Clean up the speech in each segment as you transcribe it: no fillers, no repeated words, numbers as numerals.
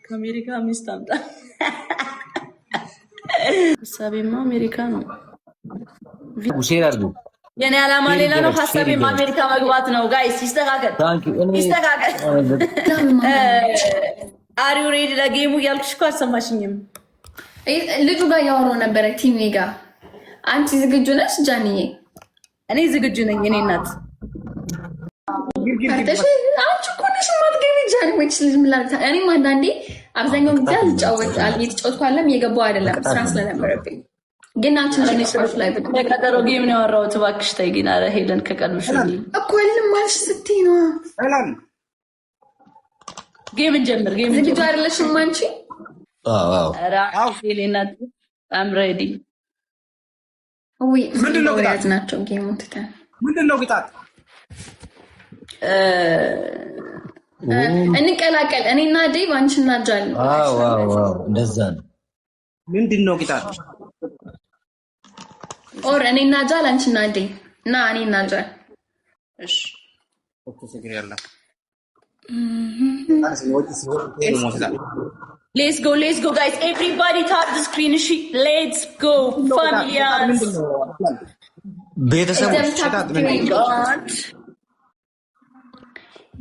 አሜሪካ ሚስት አምጣ። ሀሳቤማ አሜሪካ ነው። ሼር አድርጉ። የኔ ዓላማ ሌላ ነው። ሀሳቤማ አሜሪካ መግባት ነው። ጋይስ ይስተካከል፣ ይስተካከል። አሪው ሬዲ ለጌሙ እያልኩሽ እኮ አልሰማሽኝም። ልጁ ጋር እያወራሁ ነበረ ቲሜ ጋር። አንቺ ዝግጁ ነሽ ጃንዬ? እኔ ዝግጁ ነኝ። እኔ እናት አንቺ እኮ ነሽ የማትገቢ ጃን። ወይስ ልጅ ምላልታ እኔም አንዳንዴ አብዛኛው ጊዜ እየተጫወትኩ አለም እየገባሁ አይደለም ስራ ስለነበረብኝ። ግን አንቺ ነሽ ላይ በቀጠሮ ጌም ነው ያወራሁት። እባክሽ ተይ ግን። ኧረ ሄለን ከቀድምሽ እኮ ልም ማልሽ ስትይ ነው። ጌም እንጀምር። ጌም ዝግጁ አይደለሽም አንቺ? አዎ ሄሌናት አም ሬዲ። ወይ ምንድነው ቅጣት ናቸው? ጌሙ ትተን ምንድነው ቅጣት? እንቀላቀል። እኔና ዴቭ አንቺና ጃል። አዎ እንደዛ ነው። ምንድነው ቅጣት? ኦር እኔና ጃል አንቺና ዴቭ እና እኔና ጃል። እሺ ችግር የለም። Let's go guys. Everybody tap the screen. Let's go familiars. ቤተሰቦች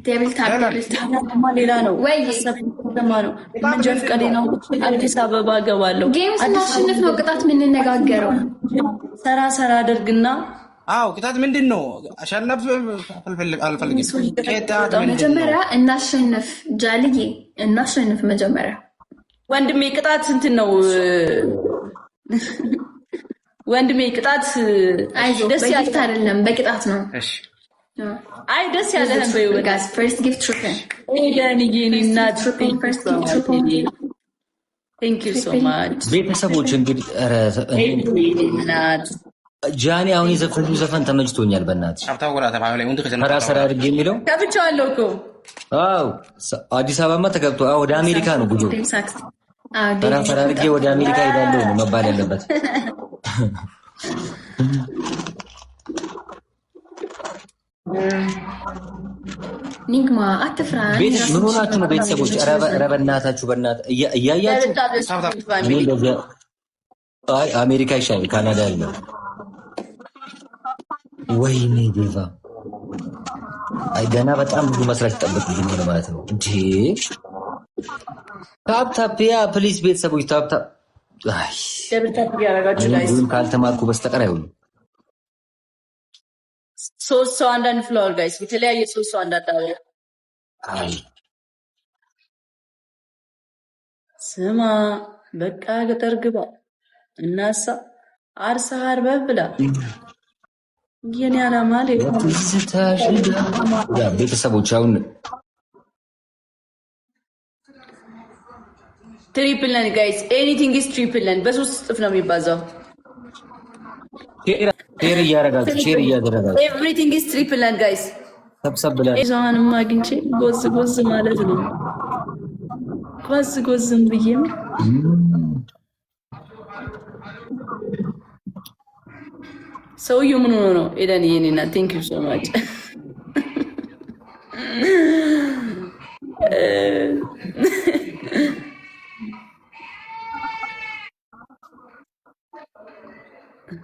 ዴቪል ታፕ ሌላ ነው ወይ ነው መንጀፍ ቀሌ ነው። አዲስ አበባ ገባለሁ። ጌም ስናሸንፍ ነው ቅጣት የምንነጋገረው። ሰራ አድርግና አው ቅጣት ምንድነው? አሸነፍ አልፈልግም። ቅጣት መጀመሪያ እናሸንፍ። ጃልዬ እናሸንፍ መጀመሪያ። ወንድሜ ቅጣት እንትን ነው። ወንድሜ ቅጣት ደስ ያለ አይደለም፣ በቅጣት ነው። እሺ አይ ደስ ያለህን በይው። ጋይስ ፈርስት ጊፍት ትሪፕል ኤደን ይኔና ትሪፕል ፈርስት ጊፍት ቴንክ ዩ ሶ ማች። ቤተሰቦች እንግዲህ ጃኒ አሁን የዘፈኑ ዘፈን ተመችቶኛል። በእናትሽ ሰራ አድርጌ የሚለው ከብቻለሁ እኮ። አዎ አዲስ አበባማ ተገብቶ ወደ አሜሪካ ነው ጉዞ። ሰራ አድርጌ ወደ አሜሪካ ሄዳለሁ ነው መባል ያለበት። ኒግማ አትፍራ። ቤተሰብ ምን ሆናችሁ ነው ቤተሰቦች? ኧረ በእናታችሁ እያያችሁ አይ አሜሪካ ይሻላል ካናዳ ያለው። ወይኔ ዴቫ አይ ገና በጣም ብዙ መስራት ይጠበቅብኝ ነው ማለት ነው እንዴ። ታፕ ያ ፕሊዝ ቤተሰቦች ታፕ አይ ደብልታፕ ያረጋችሁ ጋይስ ካልተማርኩ በስተቀር አይሆንም። ሶስት ሰው አንዳንድ ፍላወር ጋይስ የተለያየ ሶስት ሰው አንዳንድ አለ። አይ ስማ በቃ ገጠር ግባ እናሳ አርሰሃር በብላ የኔ ዓላማ ቤተሰቦች አሁን ትሪፕል ነን ጋይስ። ኤኒቲንግ ኢዝ ትሪፕል ነን። በሶስት እጥፍ ነው የሚባዛው። ሼር እያደረጋችሁ ኤቭሪቲንግ ኢዝ ትሪፕል ነን ጋይስ። ሰብሰብ ብላ እዛንም አግኝቼ ጎዝ ማለት ነው። ጎዝም ብዬም ሰውዬው ምን ሆኖ ነው? ኤደን የኔና ቴንክ ዩ ሶ ማች።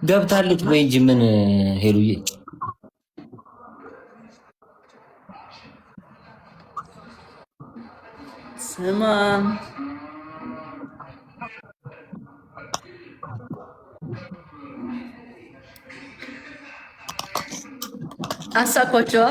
ገብታለች ወይ እንጂ ምን ሄሉዬ ስማ አሳኮቹዋ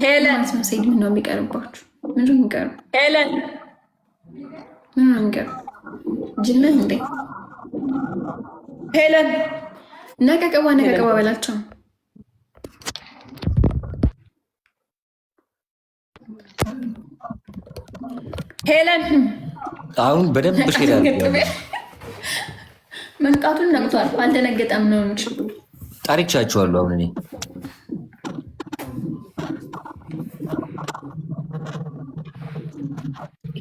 ሄለን መሰለኝ ነው የሚቀርባችሁ። ምንድን ነው የሚቀርብ? ሄለን ምን ነው የሚቀርብ? ጅልን እንዴ ሄለን ነቀቀባ በላቸው። ሄለን አሁን በደንብ ሼር መንቃቱን ነቅቷል። አልደነገጠም ነው እንጂ ጠርቻችኋለሁ። አሁን እኔ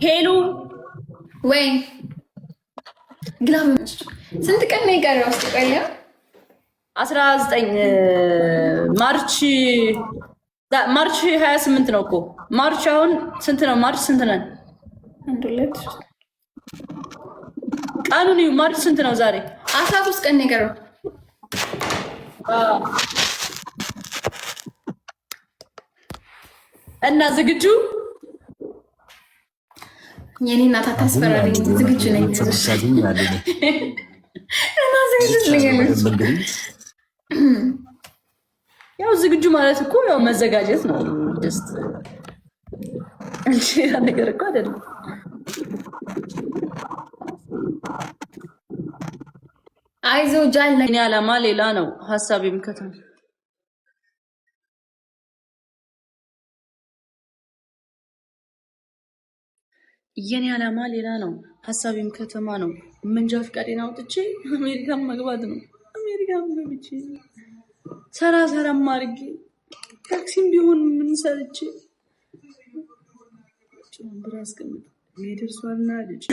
ሄሉ ወይ ግላም ስንት ቀን ነው የቀረው? አስቀያ 19 ማርች 28 ነው እኮ ማርች አሁን ስንት ነው? ማርች ስንት ነን? ቀኑን ማርች ስንት ነው ዛሬ? 13 ቀን ነው የቀረው። እና ዝግጁ የኔ እናት አታስፈራሪኝ። ዝግጁ ነኝ። እና ዝግጁ ነኝ። ያው ዝግጁ ማለት እኮ ያው መዘጋጀት ነው። ጀስት እንጂ ነገር እኮ አይደለም። አይዞ ጃል እኔ ዓላማ ሌላ ነው፣ ሀሳቤም ከተማ የኔ ዓላማ ሌላ ነው፣ ሀሳቤም ከተማ ነው። መንጃ ፈቃዴን አውጥቼ አሜሪካን መግባት ነው። አሜሪካን ገብቼ ሰራ ማርጌ ታክሲም ቢሆን ምን ሰርቼ ጨምብራ አስቀምጥ ይደርሷልና ልጅ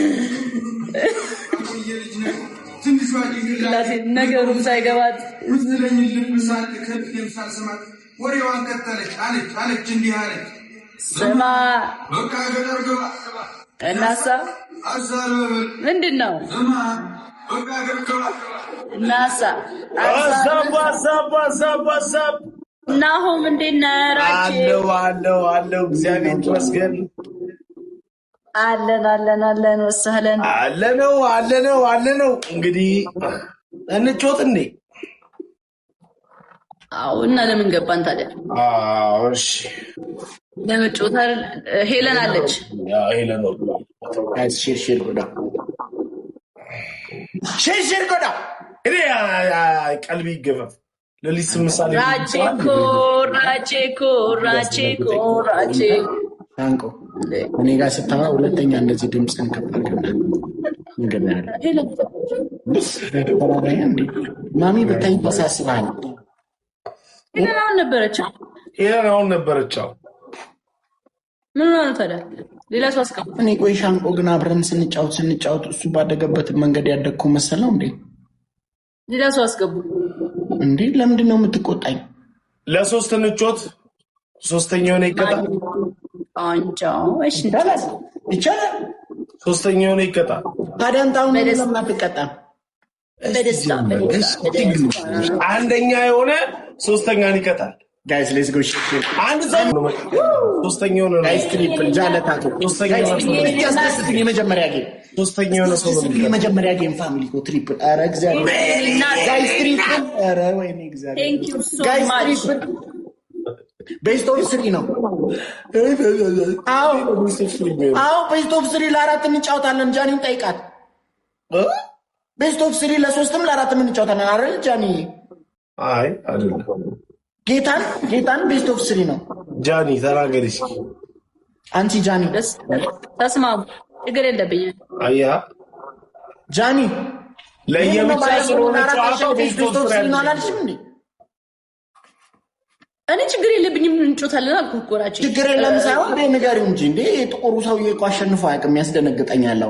ነገሩም ሳይገባት ወሬዋን ቀጠለች። አለች እንዲህ አለች፣ ስማ እናሳ ምንድን ነው እናሳ አሳብ ናሆም እንዴት ነህ? አለው እግዚአብሔር ይመስገን። አለን ወሰህለን አለነው። እንግዲህ እንጮት እንዴ? አዎ። እና ለምን ገባን ታዲያ? እሺ ለመጮት ሄለን አለች። ሄለን ነው ሼር ጎዳ እኔ ቀልቢ ይገፈፍ ለሊስ ምሳሌ ራቼኮ አንቆ እኔ ጋር ስታወራ ሁለተኛ እንደዚህ ድምፅን ከፋልና እንገናለን። ማሚ ብታይ ተሳስባል። ሄለን አሁን ነበረች። ምን ነው ታዲያ? ሌላ ሰው አስቀምጥ። እኔ ቆይ ሻንቆ ግን አብረን ስንጫወት እሱ ባደገበት መንገድ ያደግኩ መሰለው እንዴ? ሌላ ሰው አስገቡ እንዴ? ለምንድን ነው የምትቆጣኝ? ለሶስት እንጮት፣ ሶስተኛው ነው ይቀጣ። አንቺ እሺ ይቻላል። ሶስተኛው ነው ይቀጣ። ታዲያ አንተ አሁን ለምን አትቀጣም? በደስታ አንደኛ የሆነ ሶስተኛን ይቀጣል። ጋይስ ሌትስ ጎ ሼር አንድ ሰው ሶስተኛው ነው ጋይስ ትሪፕል ጃለታቱ ሶስተኛው ነው ያስደስትኝ የመጀመሪያ ጌም ሶስተኛው ነው ሰው የመጀመሪያ ጌም ፋሚሊ ኮ ትሪፕል አረ እግዚአብሔር ጋይስ ትሪፕል አረ ወይኔ እግዚአብሔር ጋይስ ትሪፕል ቤስት ኦፍ 3 ነው። አዎ ቤስት ኦፍ 3 ለአራት እንጫወታለን። ጃኒን ጠይቃት። ቤስት ኦፍ 3 ለሶስትም ለአራትም እንጫወታለን አይደል ጃኒ? አይ አይደለም ጌታን ቤስት ኦፍ 3 ነው። ጃኒ ተናገሪ እስኪ አንቺ ጃኒ ተስማሙ። ችግር የለብኝም። አያ ጃኒ ለየብቻ ስለሆነ ጨዋታው ቤስት ኦፍ 3 ነው አላልሽም እንዴ? እኔ ችግር የለብኝም። እንጮታለን አልኩራችን ችግር የለም ሳይሆን እንዴ ንገሪው እንጂ እንዴ ጥቁሩ ሰውዬ እኮ አሸንፎ አያውቅም። ያስደነግጠኛል።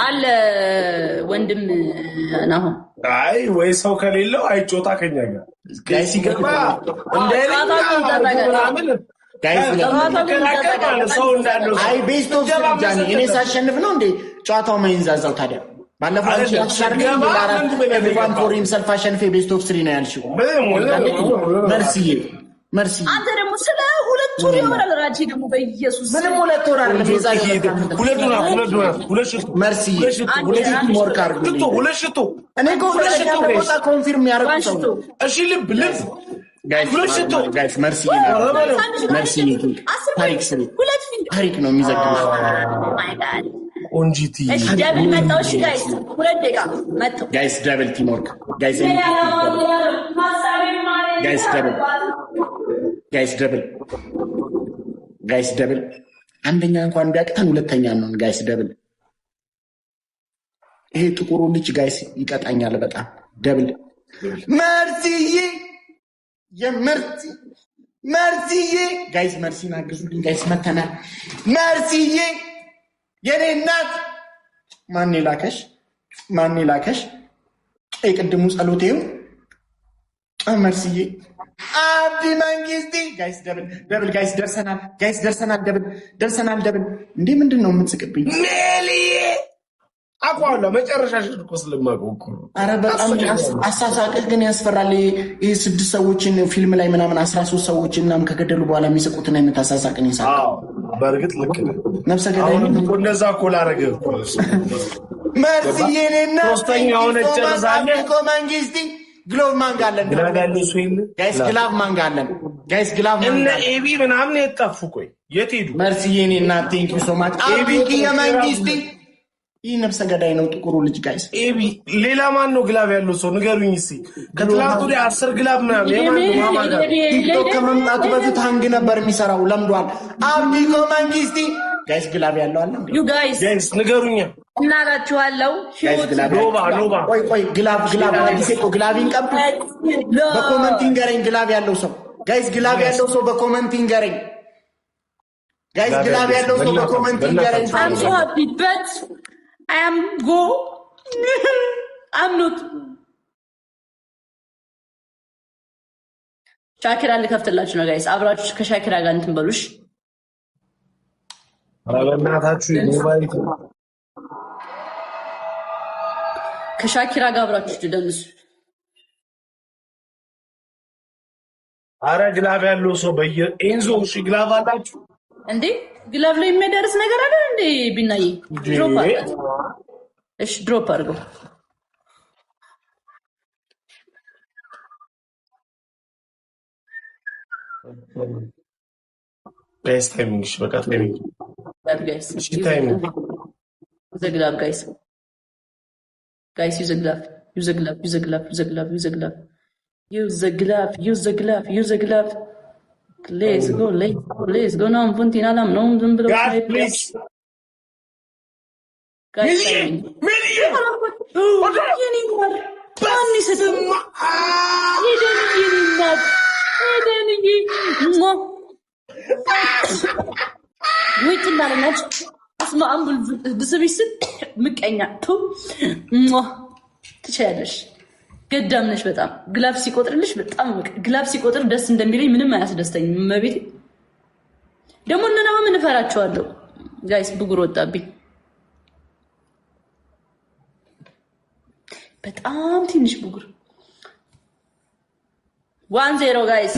አለ ወንድም ናሆም አይ ወይ ሰው ከሌለው አይጮታ ከኛ ጋር ጋይ ሲገባ አይ ቤስት ኦፍ ጃኒ እኔ ሳሸንፍ ነው እንዴ ጨዋታው ማይንዛዛው ታዲያ ባለፈው ፎሪን ሰልፍ አሸንፌ ቤስት ኦፍ 3 ነው ያልሽው። መርሲ አንተ ደግሞ ስለ ሁለት ወር ያወራል። ራጂ ደግሞ በኢየሱስ ምንም ሁለት ወር አይደለም። ሁለት መርሲ ሁለት ሞርክ አድርጉልኝ። እኔ እኮ ሁለት ኮንፊርም ያደርጉ ሰው እሺ ልብ ጋይስ መርሲ ታሪክ ነው የሚዘግበው። ኦንጂቲ ደብል መጣው። እሺ ጋይስ ሁለት ደቂቃ መጣው። ጋይስ ደብል ቲምወርክ ጋይስ ደብል አንደኛ እንኳን ቢያቅተን ሁለተኛ ነው። ጋይስ ደብል ይሄ ጥቁሩ ልጅ ጋይስ ይቀጣኛል በጣም ደብል መርሲዬ መርሲዬ ጋይስ መርሲን አግዙልኝ ጋይስ መተናል። መርሲዬ የኔ እናት ማን ላከሽ የቅድሙ ጸሎቴው መርስዬ አብዲ መንግስቲ ጋይስ ደብል ጋይስ ደርሰናል ደብል እንዴ ምንድን ነው የምትስቅብኝ? ሜሊዬ አቋላ መጨረሻ እኮ ስለማውቀው እኮ ኧረ በጣም አሳሳቅህ ግን ያስፈራል። ይህ 6 ሰዎችን ፊልም ላይ ምናምን 13 ሰዎችን ምናምን ከገደሉ በኋላ የሚስቁትን አይነት አሳሳቅን ይሳቅ። በእርግጥ ልክ ነህ። ነፍሰ ገዳይ እንደዛ እኮ ላደረገህ እኮ መርስዬ እኔና ሶስተኛውን ጨርሳለህ እኮ መንግስቲ ግሎቭ ማንጋለን ግላብ ያለው ሰው የለ ጋይስ ግላቭ ማንጋለን ጋይስ ግላቭ እነ ኤቢ ምናምን የጠፉ ቆይ የት ሄዱ? መርስዬ እኔና ቴንክ ዩ ሶ ማች ኤቢ የመንግስቲ ይህ ነፍሰ ገዳይ ነው ጥቁሩ ልጅ ጋይስ። ኤቢ ሌላ ማን ነው ግላብ ያለው ሰው ንገሩኝ እስኪ። ከትላንት ወዲያ 10 ግላብ ምናምን ቲክቶክ ከመምጣቱ በፊት ሃንግ ነበር የሚሰራው ለምዷል። አብዲኮ መንግስቲ ጋይስ ግላብ ያለው አለ ዩ ጋይስ ንገሩኛ እናላችኋለሁ። ኖባ ቆይ ግላብ አዲስ እኮ ግላቢን ቀብ በኮመንት ይንገረኝ ግላብ ያለው ሰው ጋይስ ግላብ ያለው ሰው በኮመንት ይንገረኝ ጋይስ ግላብ ያለው ሰው በኮመንት ይንገረኝ። I'm so happy but I'm not ሻኪራ ልከፍትላችሁ ነው ጋይስ። አብራችሁ ከሻኪራ ጋር እንትን በሉሽ። በእናታችሁ ሞባይል ከሻኪራ ጋር አብራችሁ ትደንሱ። አረ ግላብ ያለው ሰው በየኤንዞ እሺ ግላብ አላችሁ እንዴ? ግላብ ላይ የሚያደርስ ነገር አለ እንዴ? ቢናይ ድሮፕ አድርገው። እሺ ድሮፕ አድርገው። ጋይስ ታይሚንግ እሺ በቃ ታይሚንግ ጋይስ እሺ ታይሚንግ ዘግላብ ጋይስ ዩዝ ግላብ Let's go now. Puntina lam no ዝም ብሎ ጋይስ ምቀኛ ትችያለሽ። ገዳም ነሽ በጣም ግላፍ ሲቆጥርልሽ በጣም ግላፍ ሲቆጥር ደስ እንደሚለኝ ምንም አያስደስተኝም። መቤት ደግሞ እነናማ ምን እፈራቸዋለሁ ጋይስ። ብጉር ወጣብኝ በጣም ትንሽ ብጉር 1-0 ጋይስ።